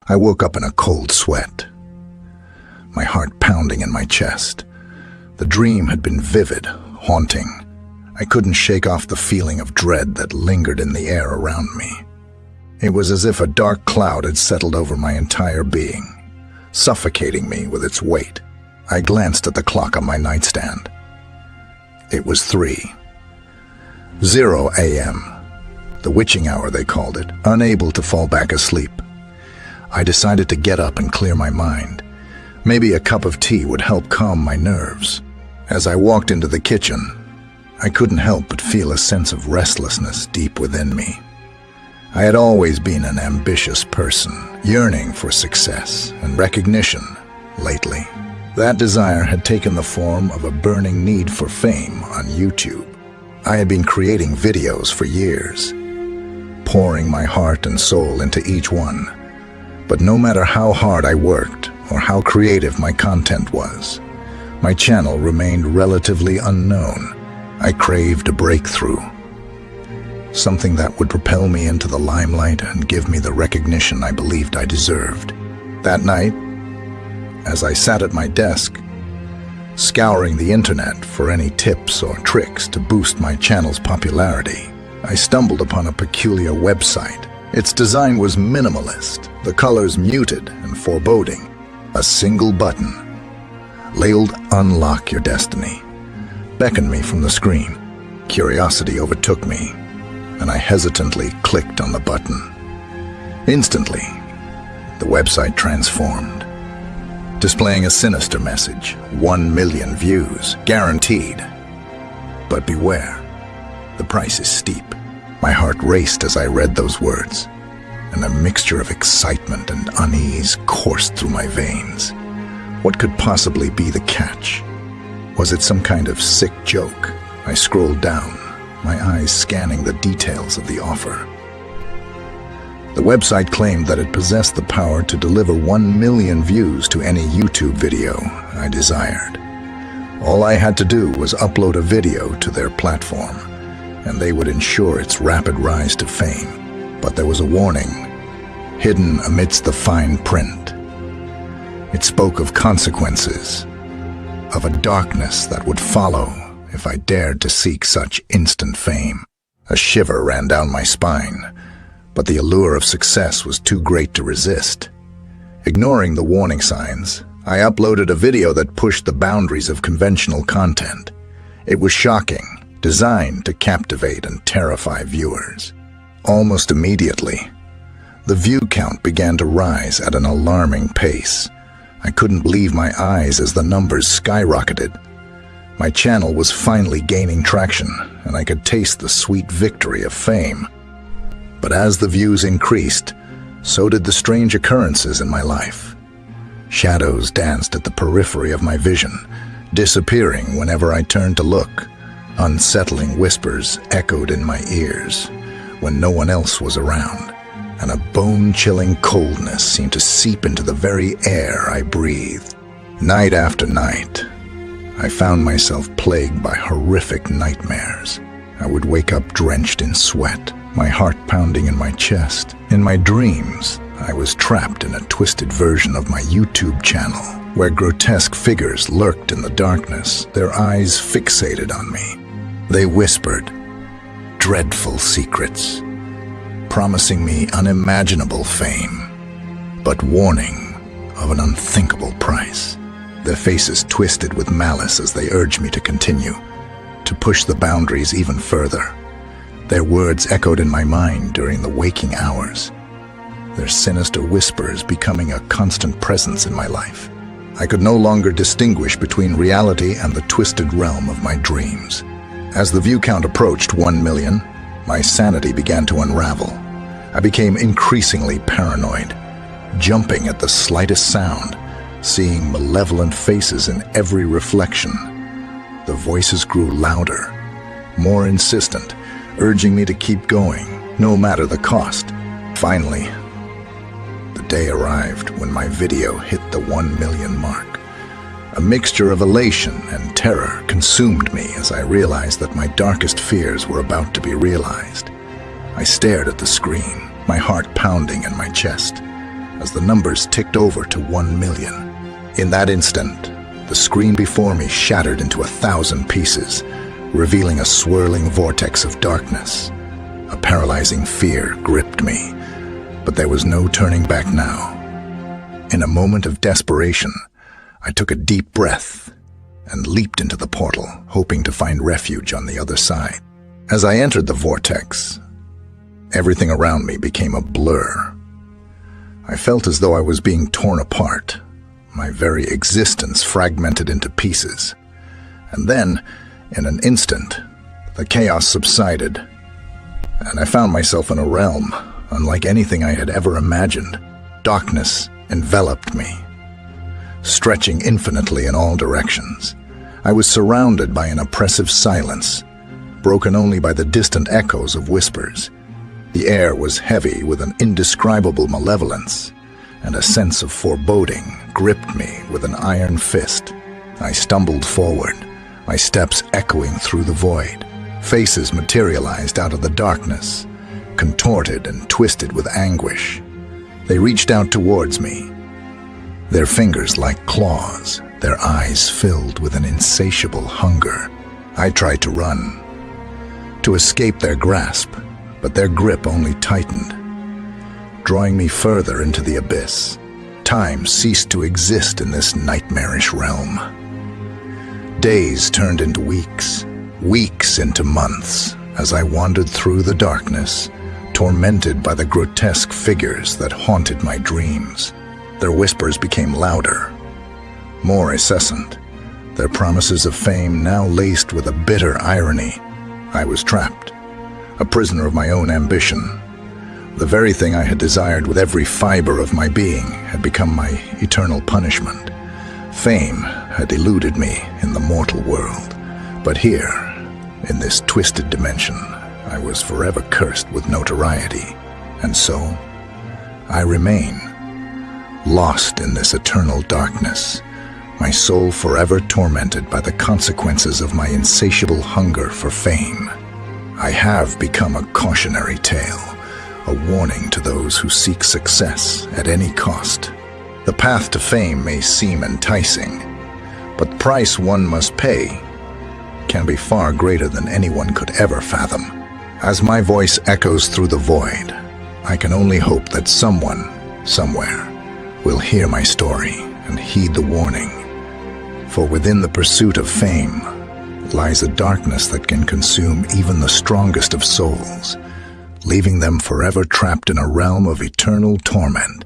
I woke up in a cold sweat, my heart pounding in my chest. The dream had been vivid, haunting. I couldn't shake off the feeling of dread that lingered in the air around me. It was as if a dark cloud had settled over my entire being, suffocating me with its weight. I glanced at the clock on my nightstand. It was 3:00 a.m., the witching hour they called it. Unable to fall back asleep, I decided to get up and clear my mind. Maybe a cup of tea would help calm my nerves. As I walked into the kitchen, I couldn't help but feel a sense of restlessness deep within me. I had always been an ambitious person, yearning for success and recognition. Lately, that desire had taken the form of a burning need for fame on YouTube. I had been creating videos for years, pouring my heart and soul into each one. But no matter how hard I worked or how creative my content was, my channel remained relatively unknown. I craved a breakthrough, something that would propel me into the limelight and give me the recognition I believed I deserved. That night, as I sat at my desk, scouring the internet for any tips or tricks to boost my channel's popularity, I stumbled upon a peculiar website. Its design was minimalist, the colors muted and foreboding. A single button, labeled "Unlock Your Destiny," beckoned me from the screen. Curiosity overtook me, and I hesitantly clicked on the button. Instantly, the website transformed, displaying a sinister message: 1 million views, guaranteed. But beware, the price is steep. My heart raced as I read those words, and a mixture of excitement and unease coursed through my veins. What could possibly be the catch? Was it some kind of sick joke? I scrolled down, my eyes scanning the details of the offer. The website claimed that it possessed the power to deliver 1 million views to any YouTube video I desired. All I had to do was upload a video to their platform, and they would ensure its rapid rise to fame. But there was a warning, hidden amidst the fine print. It spoke of consequences, of a darkness that would follow if I dared to seek such instant fame. A shiver ran down my spine, but the allure of success was too great to resist. Ignoring the warning signs, I uploaded a video that pushed the boundaries of conventional content. It was shocking, designed to captivate and terrify viewers. Almost immediately, the view count began to rise at an alarming pace. I couldn't believe my eyes as the numbers skyrocketed. My channel was finally gaining traction, and I could taste the sweet victory of fame. But as the views increased, so did the strange occurrences in my life. Shadows danced at the periphery of my vision, disappearing whenever I turned to look. Unsettling whispers echoed in my ears when no one else was around, and a bone-chilling coldness seemed to seep into the very air I breathed. Night after night, I found myself plagued by horrific nightmares. I would wake up drenched in sweat, my heart pounding in my chest. In my dreams, I was trapped in a twisted version of my YouTube channel, where grotesque figures lurked in the darkness, their eyes fixated on me. They whispered dreadful secrets, promising me unimaginable fame, but warning of an unthinkable price. Their faces twisted with malice as they urged me to continue, to push the boundaries even further. Their words echoed in my mind during the waking hours, their sinister whispers becoming a constant presence in my life. I could no longer distinguish between reality and the twisted realm of my dreams. As the view count approached 1 million, my sanity began to unravel. I became increasingly paranoid, jumping at the slightest sound, seeing malevolent faces in every reflection. The voices grew louder, more insistent, urging me to keep going, no matter the cost. Finally, the day arrived when my video hit the 1 million mark. A mixture of elation and terror consumed me as I realized that my darkest fears were about to be realized. I stared at the screen, my heart pounding in my chest. as the numbers ticked over to 1 million. In that instant, the screen before me shattered into 1,000 pieces, revealing a swirling vortex of darkness. A paralyzing fear gripped me, but there was no turning back now. In a moment of desperation, I took a deep breath and leaped into the portal, hoping to find refuge on the other side. As I entered the vortex, everything around me became a blur. I felt as though I was being torn apart, my very existence fragmented into pieces. And then, in an instant, the chaos subsided, and I found myself in a realm unlike anything I had ever imagined. Darkness enveloped me, stretching infinitely in all directions. I was surrounded by an oppressive silence, broken only by the distant echoes of whispers. The air was heavy with an indescribable malevolence, and a sense of foreboding gripped me with an iron fist. I stumbled forward, my steps echoing through the void. Faces materialized out of the darkness, contorted and twisted with anguish. They reached out towards me, their fingers like claws, their eyes filled with an insatiable hunger. I tried to run, to escape their grasp, but their grip only tightened, drawing me further into the abyss. Time ceased to exist in this nightmarish realm. Days turned into weeks, weeks into months, as I wandered through the darkness, tormented by the grotesque figures that haunted my dreams. Their whispers became louder, more incessant, their promises of fame now laced with a bitter irony. I was trapped, a prisoner of my own ambition. The very thing I had desired with every fiber of my being had become my eternal punishment. Fame had eluded me in the mortal world, but here, in this twisted dimension, I was forever cursed with notoriety, and so I remain, lost in this eternal darkness, my soul forever tormented by the consequences of my insatiable hunger for fame. I have become a cautionary tale, a warning to those who seek success at any cost. The path to fame may seem enticing, but the price one must pay can be far greater than anyone could ever fathom. As my voice echoes through the void, I can only hope that someone, somewhere, will hear my story and heed the warning. For within the pursuit of fame lies a darkness that can consume even the strongest of souls, leaving them forever trapped in a realm of eternal torment.